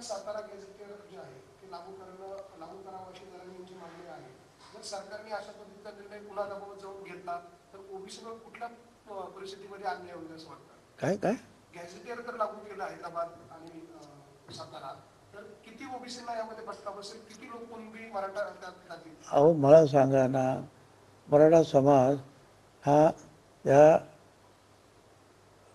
आणि सातारा गॅझेटियर जे आहे ते लागू करावं अशी जरांगींची मागणी आहे. जर सरकारने अशा पद्धतीचा निर्णय पुन्हा दबाव जाऊन घेतला तर ओबीसीवर कुठल्या परिस्थितीमध्ये अन्याय होईल असं वाटतं? काय काय गॅझेटियर जर लागू केलं हैदराबाद आणि सातारा तर किती ओबीसींना यामध्ये फटका बसेल, किती लोक कुणबी मराठा त्यात जातील? अहो मला सांगा ना, मराठा समाज हा या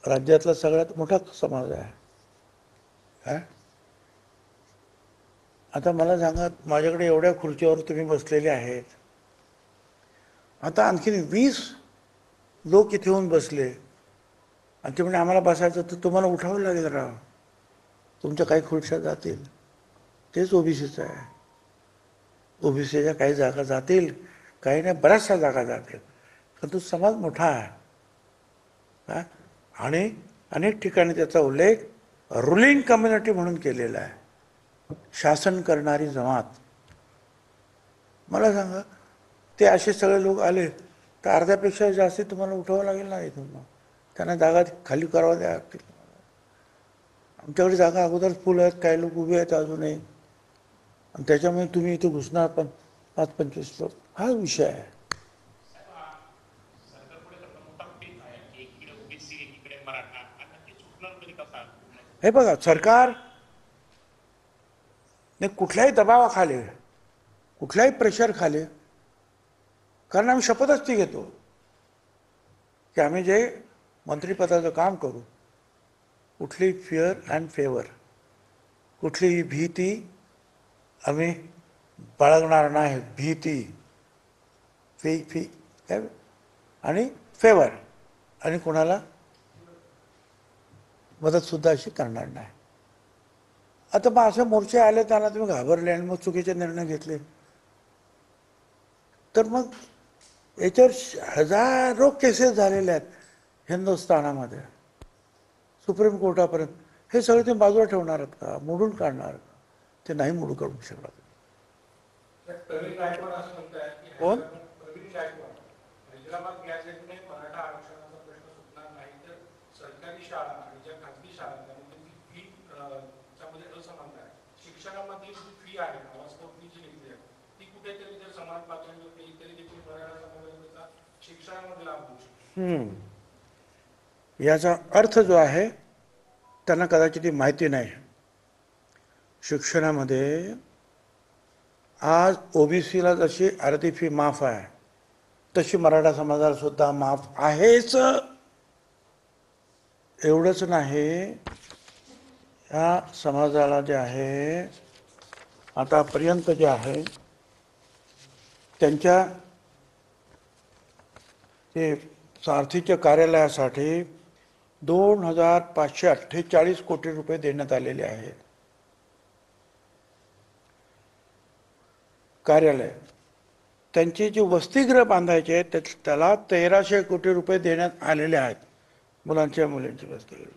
राज्यातला सगळ्यात मोठा समाज आहे. काय आता मला सांगा, माझ्याकडे एवढ्या खुर्चीवर तुम्ही बसलेले आहेत, आता आणखीन 20 लोक इथे येऊन बसले आणि ते म्हणजे आम्हाला बसायचं तर तुम्हाला उठावं लागेल राव, तुमच्या काही खुर्च्या जातील. तेच ओबीसीचं आहे. ओबीसीच्या काही जागा जातील, काही नाही, बऱ्याचशा जागा जातील, पण तो समाज मोठा आहे. आणि अनेक ठिकाणी त्याचा उल्लेख रुलिंग कम्युनिटी म्हणून केलेला आहे, शासन करणारी जमात. मला सांगा, ते असे सगळे लोक आले तर अर्ध्यापेक्षा जास्ती तुम्हाला उठावं लागेल ना इथून. त्यांना जागा खाली करावं द्या. आमच्याकडे जागा अगोदर फुल आहेत, काही लोक उभे आहेत अजूनही, आणि त्याच्यामुळे तुम्ही इथे घुसणार पण 5-25 लोक. हा विषय आहे. हे बघा, सरकार कुठल्याही दबावाखाली, कुठल्याही प्रेशर खाली, कारण आम्ही शपथच ती घेतो की आम्ही जे मंत्रिपदाचं काम करू, कुठली फिअर अँड फेवर, कुठलीही भीती आम्ही बाळगणार नाही. भीती आणि फेवर, आणि कोणाला मदतसुद्धा अशी करणार नाही. आता मग असे मोर्चे आले, त्यांना तुम्ही घाबरले आणि मग चुकीचे निर्णय घेतले तर मग याच्यावर हजारो केसेस झालेले आहेत हिंदुस्थानामध्ये, सुप्रीम कोर्टापर्यंत. हे सगळे तुम्ही बाजूला ठेवणार आहेत का, मोडून काढणार का? ते नाही मोडू काढू शकणार. कोण? हैदराबाद गॅझेटने मराठा आरक्षणाचा प्रश्न सुटणार नाही तर सरकारी शाळा आणि ज्या खाजगी शाळा त्यामध्ये फी त्यामध्ये असमानता आहे. शिक्षणामध्ये जी फी आहे, फी जी घेतली आहे ती कुठेतरी जर समान पातळीवर केली तरी देखील मराठा समाजाचा शिक्षणामध्ये लाभ होऊ शकतो. याचा अर्थ जो आहे त्यांना कदाचित माहिती नाही. शिक्षणामध्ये आज ओबीसीला जशी अर्धी फी माफ आहे तशी मराठा समाजाला सुद्धा माफ आहेच. एवढंच नाही, या समाजाला जे आहे आतापर्यंत जे आहे त्यांच्या ते सारथीच्या कार्यालयासाठी 2,548 कोटी रुपये देण्यात आलेले आहेत. कार्यालय त्यांची जी वसतिगृह बांधायचे आहेत त्याला 1,300 कोटी रुपये देण्यात आलेले आहेत, मुलांच्या मुलींची वसतिगृह.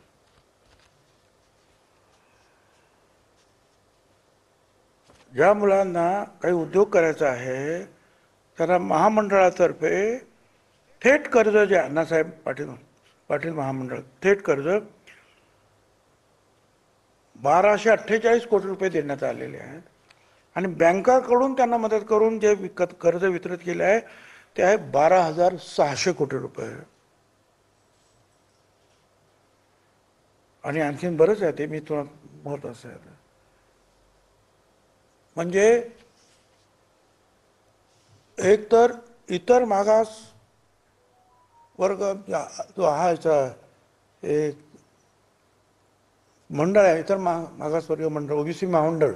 ज्या मुलांना काही उद्योग करायचा आहे त्यांना महामंडळातर्फे थेट कर्ज, जे अण्णासाहेब पाटील महामंडळ थेट कर्ज 1,248 कोटी रुपये देण्यात आलेले आहेत. आणि बँकाकडून त्यांना मदत करून जे कर्ज वितरित केले आहे ते आहे 12,600 कोटी रुपये. आणि आणखीन बरंच आहे, ते मी तुम्हाला महत्वाचं आहे. म्हणजे एक तर इतर मागास वर्ग जो हा एक मंडळ आहे, इतर मागासवर्गीय मंडळ, ओबीसी महामंडळ,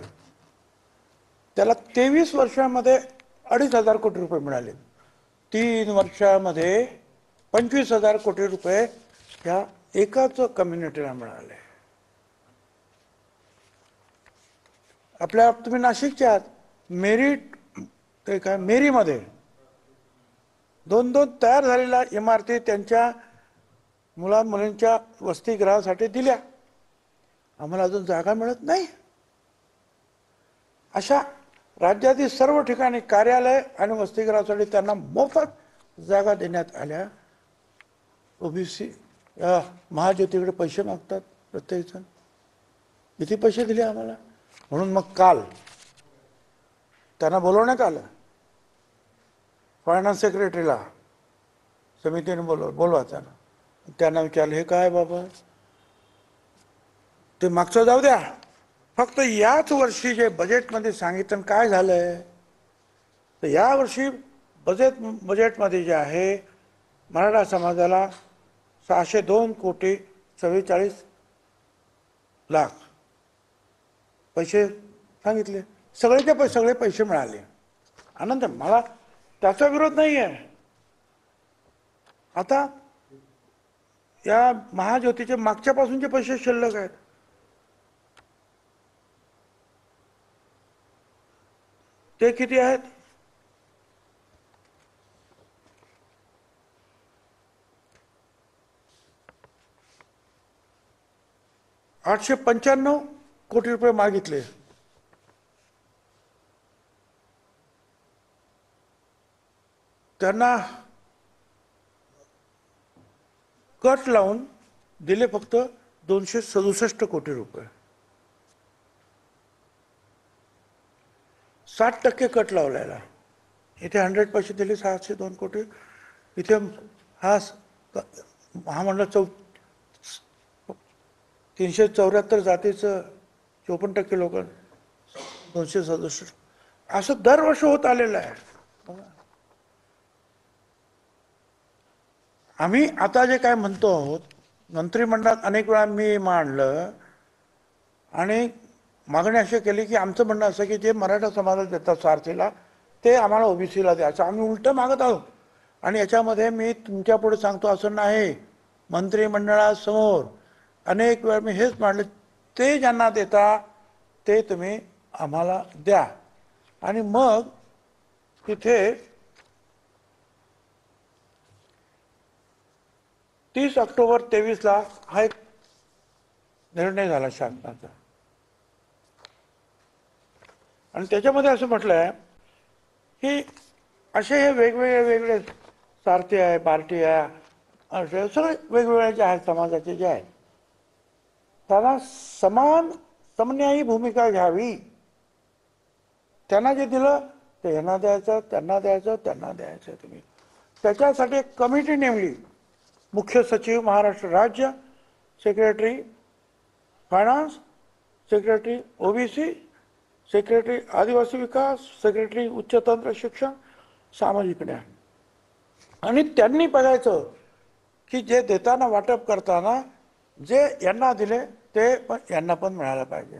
त्याला 23 वर्षामध्ये 2,500 कोटी रुपये मिळाले. 3 वर्षामध्ये 25,000 कोटी रुपये ह्या एकाच कम्युनिटीला मिळाले. आपल्या तुम्ही नाशिकचे आहात, मेरिट ते काय मेरीमध्ये 2 तयार झालेल्या इमारती त्यांच्या मुलांच्या वसतिगृहासाठी दिल्या. आम्हाला अजून जागा मिळत नाही. अशा राज्यातील सर्व ठिकाणी कार्यालय आणि वसतिगृहासाठी त्यांना मोफत जागा देण्यात आल्या. ओबीसी महाज्योतीकडे पैसे मागतात प्रत्येकजण. किती पैसे दिले आम्हाला? म्हणून मग काल त्यांना बोलवण्यात आलं, फायनान्स सेक्रेटरीला समितीने बोलवा त्यांना विचारलं, हे काय बाबा, ते मागचं जाऊ द्या, फक्त याच वर्षी जे बजेटमध्ये सांगितलं काय झालंय, तर यावर्षी बजेटमध्ये जे आहे मराठा समाजाला 602,44,00,00,000 पैसे सांगितले. सगळे पैसे मिळाले. आनंद, मला त्याचा विरोध नाही आहे. आता या महाज्योतीचे मागच्यापासूनचे पैसे शिल्लक आहेत. ते किती आहेत? ₹895 कोटी मागितले. त्यांना कट लावून दिले फक्त ₹267 कोटी. 60% कट लावलेला. इथे 100% दिले 602 कोटी. इथे हा महामंडळ 374 जातीचं 54% लोक, 267, असं दरवर्षी होत आलेलं आहे. आम्ही आता जे काय म्हणतो आहोत, मंत्रिमंडळात अनेक वेळा मी मांडलं आणि मागणी अशी केली की आमचं म्हणणं असं की जे मराठा समाजाला देतात सारथीला ते आम्हाला ओबीसीला द्यायचं. आम्ही उलटं मागत आहोत. आणि याच्यामध्ये मी तुमच्या पुढे सांगतो असं नाही, मंत्रिमंडळासमोर अनेक वेळा मी हेच मांडलं, ते ज्यांना देता ते तुम्ही आम्हाला द्या. आणि मग तिथे 30 ऑक्टोबर 23ला हा एक निर्णय झाला शासनाचा. आणि त्याच्यामध्ये असं म्हटलं आहे की असे हे वेगवेगळे सारथी आहे, पार्टी आहे, असे सगळे वेगवेगळे जे आहेत समाजाचे जे आहेत, त्यांना समन्यायी भूमिका घ्यावी. त्यांना जे दिलं ते यांना द्यायचं, त्यांना द्यायचं, त्यांना द्यायचं. तुम्ही त्याच्यासाठी एक कमिटी नेमली. मुख्य सचिव महाराष्ट्र राज्य, secretary finance, secretary OBC, secretary आदिवासी विकास, सेक्रेटरी उच्च तंत्र शिक्षण, सामाजिक न्याय. आणि त्यांनी बघायचं की जे देताना वाटप करताना जे यांना दिले ते पण यांना पण मिळायला पाहिजे.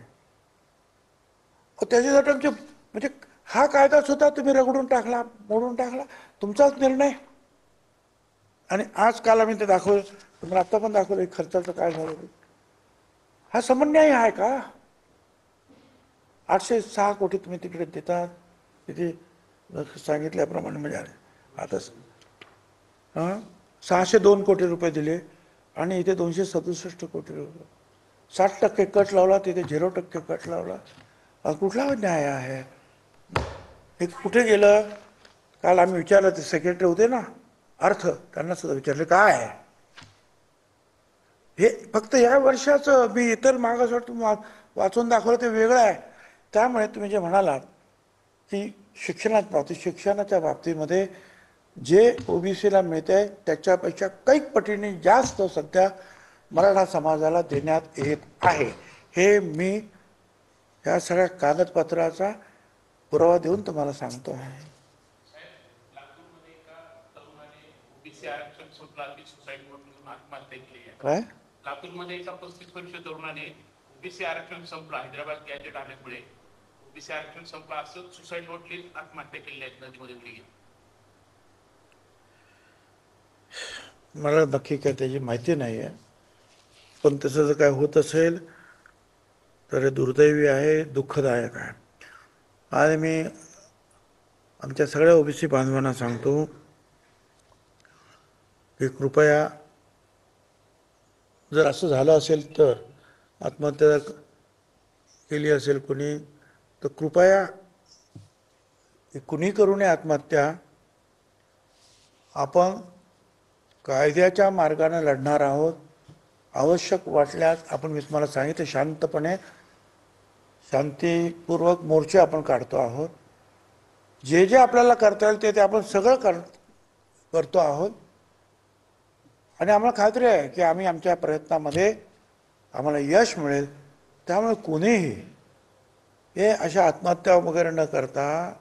त्याच्यासाठी आमचे म्हणजे हा कायदा सुद्धा तुम्ही रगडून टाकला, मोडून टाकला, तुमचाच निर्णय. आणि आजकाल आम्ही ते दाखवलं, तुम्हाला आत्ता पण दाखवलं खर्चाचं काय झालं. हा समन्याय आहे का? 806 कोटी तुम्ही तिकडे देतात, तिथे सांगितल्याप्रमाणे म्हणजे आता 602 कोटी रुपये दिले आणि इथे 267 कोटी रुपये. 60% कट लावला, तिथे 0% कट लावला. कुठला न्याय आहे? हे कुठे गेलं? काल आम्ही विचारलं, ते सेक्रेटरी होते ना अर्थ, त्यांना सुद्धा विचारले काय आहे हे. फक्त या वर्षाचं मी इतर मागास वाचून दाखवलं ते वेगळं आहे. त्यामुळे तुम्ही जे म्हणालात की शिक्षणाच्या बाबतीमध्ये जे ओबीसीला मिळते त्याच्यापेक्षा कैक पटीने जास्त सध्या मराठा समाजाला देण्यात येत आहे. हे मी या सगळ्या कागदपत्राचा पुरावा देऊन तुम्हाला सांगतो आहे. काय लातूरमध्ये एका 35 वर्षीय तरुणाने ओबीसी आरक्षण संपलं, हैदराबाद गॅजेट आल्यामुळे ओबीसी आरक्षण संपलं असं सुसाईड नोट लिहित आत्महत्या केली आहे नदीमध्ये उडी. मला नक्की काय त्याची माहिती नाही आहे, पण तसं जर काय होत असेल तर हे दुर्दैवी आहे, दुःखदायक आहे. आणि मी आमच्या सगळ्या ओबीसी बांधवांना सांगतो की कृपया जर असं झालं असेल तर आत्महत्या केली असेल कुणी तर कृपया कुणी करू नये आत्महत्या. आपण कायद्याच्या मार्गाने लढणार आहोत. आवश्यक वाटल्यास आपण, मी तुम्हाला सांगितलं, शांतपणे शांतीपूर्वक मोर्चे आपण काढतो आहोत. जे जे आपल्याला करता येईल ते आपण सगळं करतो आहोत. आणि आम्हाला खात्री आहे की आम्ही आमच्या प्रयत्नामध्ये आम्हाला यश मिळेल. त्यामुळे कोणीही हे अशा आत्महत्या वगैरे न करता